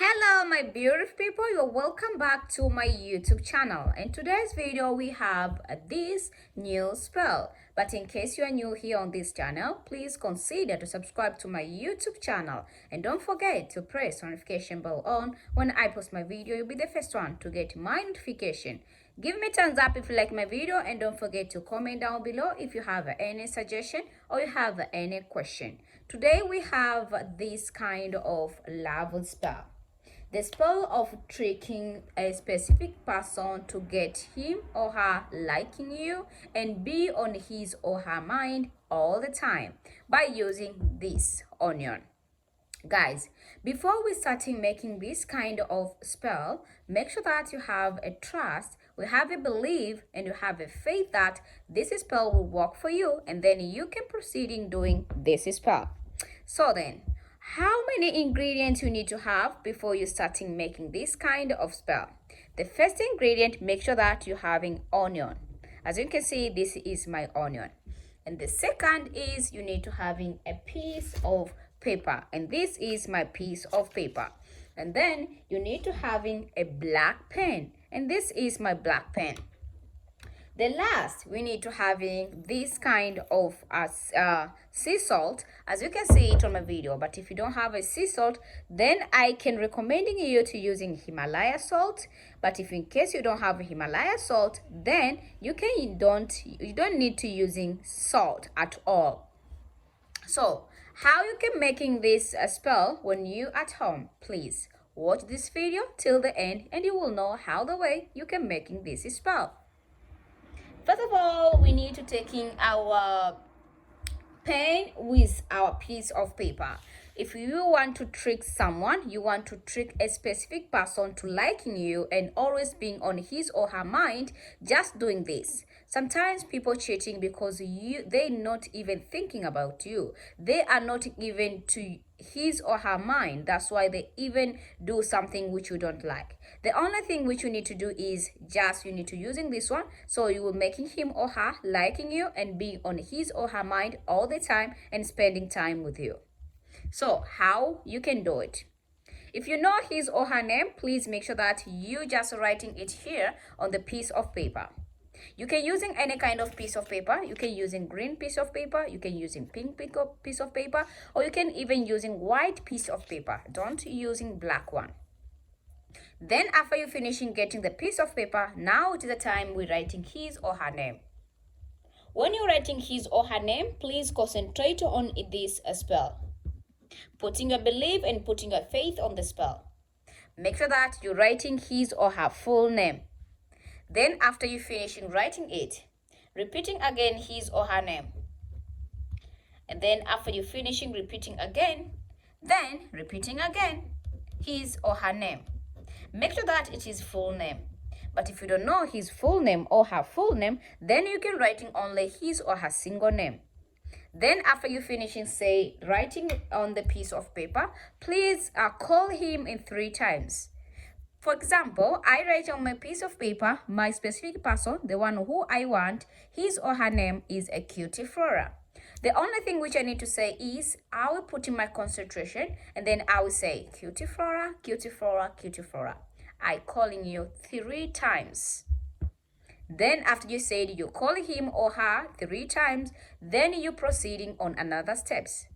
Hello my beautiful people, you're welcome back to my YouTube channel. In today's video we have this new spell, but in case you are new here on this channel, please consider to subscribe to my YouTube channel and don't forget to press the notification bell on. When I post my video, you'll be the first one to get my notification. Give me a thumbs up if you like my video and don't forget to comment down below if you have any suggestion or you have any question. Today we have this kind of love spell. The spell of tricking a specific person to get him or her liking you and be on his or her mind all the time by using this onion. Guys, before we start making this kind of spell, make sure that you have a trust, you have a belief, and you have a faith that this spell will work for you, and then you can proceed in doing this spell. So then, how many ingredients you need to have before you starting making this kind of spell? The first ingredient, make sure that you're having onion. As you can see, this is my onion. And the second is you need to having a piece of paper, and this is my piece of paper. And then you need to having a black pen, and this is my black pen. The last, we need to having this kind of sea salt, as you can see it on my video. But if you don't have a sea salt, then I can recommending you to using Himalaya salt. But if in case you don't have Himalaya salt, then you don't need to using salt at all. So how you can making this spell when you at home? Please watch this video till the end and you will know how the way you can making this spell. First of all, we need to taking our pen with our piece of paper. If you want to trick someone, you want to trick a specific person to liking you and always being on his or her mind, just doing this. Sometimes people cheating because they're not even thinking about you. They are not even to his or her mind. That's why they even do something which you don't like. The only thing which you need to do is just you need to using this one, so you will making him or her liking you and being on his or her mind all the time and spending time with you. So how you can do it? If you know his or her name, please make sure that you just writing it here on the piece of paper. You can using any kind of piece of paper. You can using green piece of paper, you can using pink piece of paper, or you can even using white piece of paper. Don't using black one. Then after you finishing getting the piece of paper, now it is the time we're writing his or her name. When you're writing his or her name, please concentrate on this spell. Putting your belief and putting your faith on the spell. Make sure that you're writing his or her full name. Then after you finishing writing it, repeating again his or her name. And then after you finishing repeating again, then repeating again his or her name. Make sure that it is full name. But if you don't know his full name or her full name, then you can writing only his or her single name. Then after you finishing say writing on the piece of paper, please call him in 3 times. For example, I write on my piece of paper my specific person, the one who I want, his or her name is a Cutie Flora. The only thing which I need to say is I will put in my concentration and then I will say Cutie Flora, Cutie Flora, Cutie Flora. I calling you 3 times. Then after you said you call him or her 3 times, then you proceeding on another steps.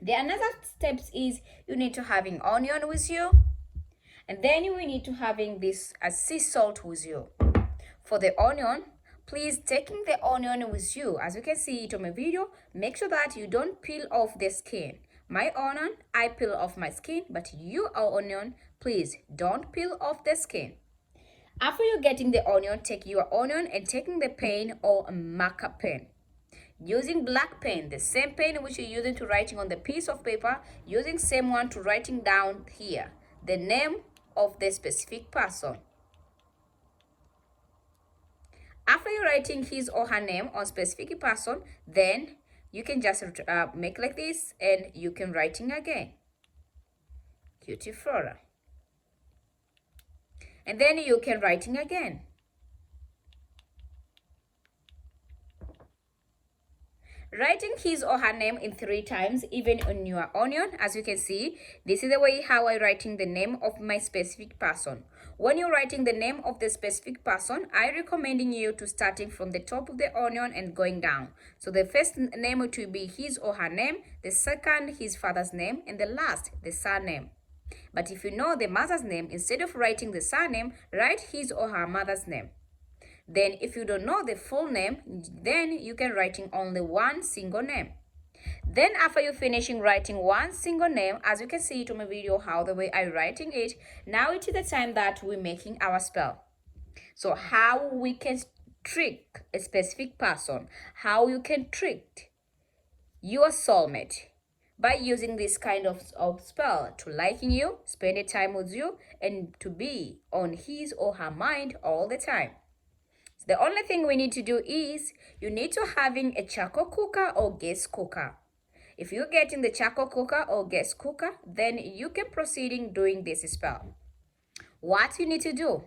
The another steps is you need to having onion with you, and then you will need to having this sea salt with you. For the onion, please taking the onion with you. As you can see it on my video, make sure that you don't peel off the skin. My onion, I peel off my skin, but you onion, please don't peel off the skin. After you're getting the onion, take your onion and taking the pen or a marker pen. Using black pen, the same pen which you're using to writing on the piece of paper, using same one to writing down here the name of the specific person. After you're writing his or her name on specific person, then you can just make like this and you can writing again Cutie Flora. And then you can writing again. Writing his or her name in 3 times, even on your onion. As you can see, this is the way how I writing the name of my specific person. When you're writing the name of the specific person, I recommending you to starting from the top of the onion and going down. So the first name will be his or her name, the second his father's name, and the last the surname. But if you know the mother's name, instead of writing the surname, write his or her mother's name. Then if you don't know the full name, then you can writing only one single name. Then after you finishing writing one single name, as you can see it on my video how the way I writing it, now it is the time that we're making our spell. So how we can trick a specific person, how you can trick your soulmate by using this kind of spell to liking you, spending time with you, and to be on his or her mind all the time. The only thing we need to do is you need to having a charcoal cooker or gas cooker. If you're getting the charcoal cooker or gas cooker, then you can proceeding doing this spell. What you need to do?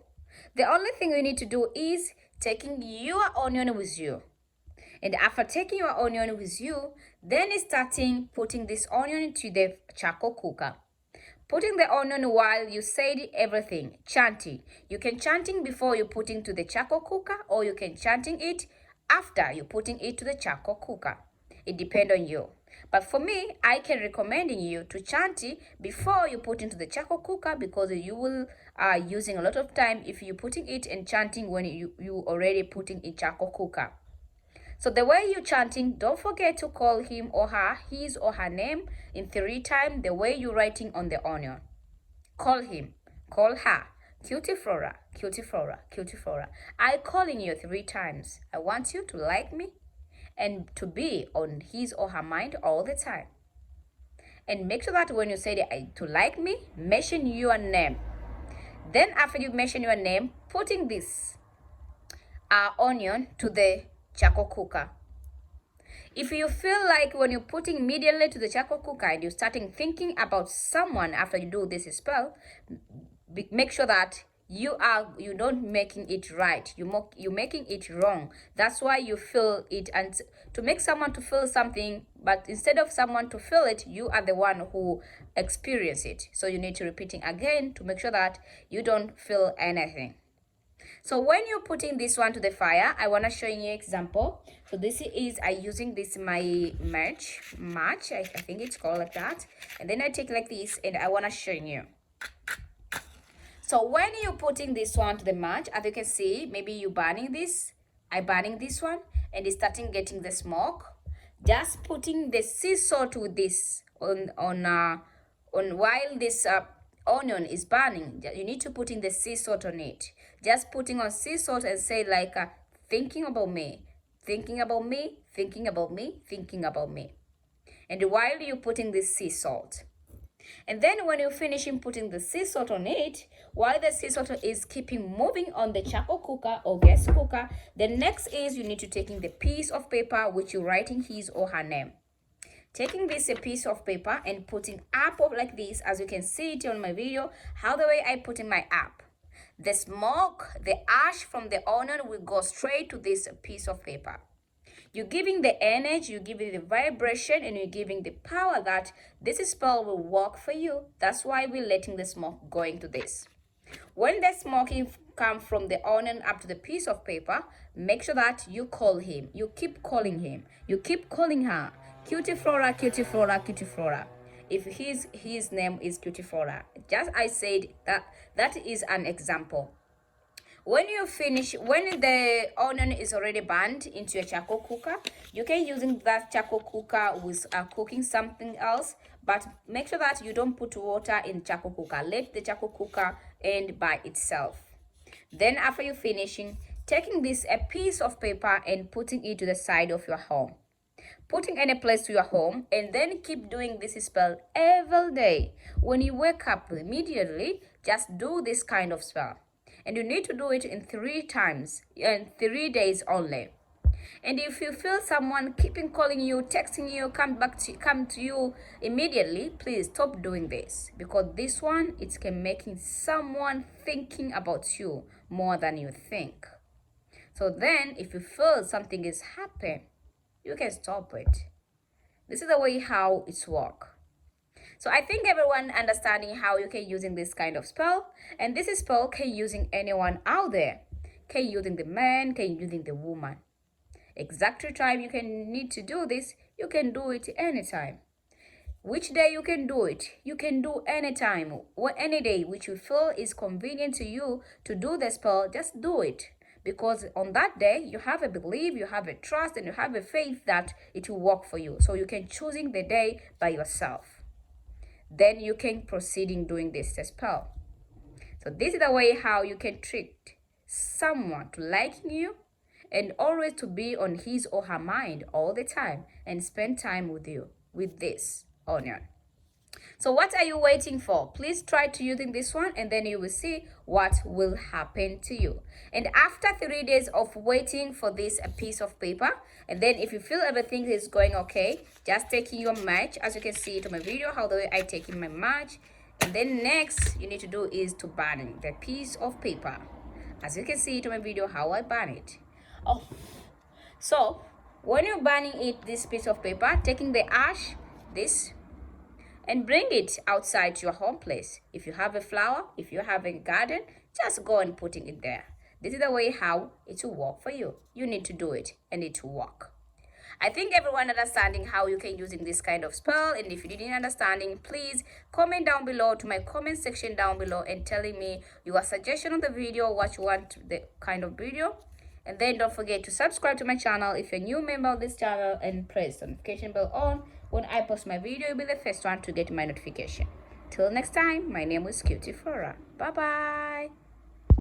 The only thing you need to do is taking your onion with you. And after taking your onion with you, then starting putting this onion into the charcoal cooker. Putting the onion while you said everything, chanting. You can chanting before you putting to the charcoal cooker, or you can chanting it after you putting it to the charcoal cooker. It depends on you. But for me, I can recommending you to chant it before you put into the charcoal cooker, because you will using a lot of time if you putting it and chanting when you already putting in charcoal cooker. So the way you chanting, don't forget to call him or her, his or her name in 3 times, the way you writing on the onion. Call him, call her, Cutie Flora, Cutie Flora, Cutie Flora. I calling you 3 times. I want you to like me and to be on his or her mind all the time. And make sure that when you say to like me, mention your name. Then after you mention your name, putting this onion to the charcoal cooker. If you feel like when you're putting immediately to the charcoal cooker and you're starting thinking about someone after you do this spell, make sure that you don't making it right. You're making it wrong. That's why you feel it, and to make someone to feel something, but instead of someone to feel it, you are the one who experience it. So you need to repeating again to make sure that you don't feel anything. So when you're putting this one to the fire, I want to show you an example. So this is I using this my match, I think it's called like that. And then I take like this and I want to show you. So when you're putting this one to the match, as you can see, maybe you burning this. I burning this one and it's starting getting the smoke. Just putting the sea salt with this on while this onion is burning, you need to put in the sea salt on it. Just putting on sea salt and say like thinking about me, thinking about me, thinking about me, thinking about me. And while you're putting this sea salt, and then when you're finishing putting the sea salt on it, while the sea salt is keeping moving on the charcoal cooker or gas cooker, the next is you need to taking the piece of paper which you're writing his or her name. Taking this a piece of paper and putting up like this, as you can see it on my video, how the way I put in my app. The smoke, the ash from the onion will go straight to this piece of paper. You're giving the energy, you're giving the vibration, and you're giving the power that this spell will work for you. That's why we're letting the smoke going to this. When the smoke comes from the onion up to the piece of paper, make sure that you call him. You keep calling him. You keep calling her. Cutie Flora, Cutie Flora, Cutie Flora. If his name is Cutie Flora. Just I said that is an example. When you finish, when the onion is already burned into a charcoal cooker, you can using that charcoal cooker with cooking something else, but make sure that you don't put water in charcoal cooker. Let the charcoal cooker end by itself. Then after you finishing, taking this a piece of paper and putting it to the side of your home. Putting any place to your home, and then keep doing this spell every day. When you wake up immediately, just do this kind of spell. And you need to do it in 3 times, in 3 days only. And if you feel someone keeping calling you, texting you, come to you immediately, please stop doing this, because this one, it can making someone thinking about you more than you think. So then if you feel something is happening, you can stop it. This is the way how it's work. So I think everyone understanding how you can using this kind of spell, and this spell can using anyone out there. Can using the man, can using the woman. Exact time you can need to do this, you can do it anytime. Which day you can do it? You can do anytime or any day which you feel is convenient to you to do the spell, just do it. Because on that day, you have a belief, you have a trust, and you have a faith that it will work for you. So you can choosing the day by yourself. Then you can proceed in doing this spell. So this is the way how you can trick someone to liking you and always to be on his or her mind all the time and spend time with you with this onion. So what are you waiting for? Please try to using this one and then you will see what will happen to you. And after 3 days of waiting for this a piece of paper, and then if you feel everything is going okay, just taking your match, as you can see it on my video, how the way I take in my match. And then next you need to do is to burn the piece of paper. As you can see it on my video, how I burn it. Oh, so when you're burning it, this piece of paper, taking the ash, this, and bring it outside your home place. If you have a flower, if you have a garden, just go and putting it there. This is the way how it will work for you. You need to do it and it will work. I think everyone understanding how you can using this kind of spell, and if you didn't understanding, please comment down below to my comment section down below and telling me your suggestion on the video, what you want the kind of video. And then don't forget to subscribe to my channel if you're a new member of this channel, and press the notification bell on. When I post my video, you'll be the first one to get my notification. Till next time, my name is Cutie Flora. Bye bye.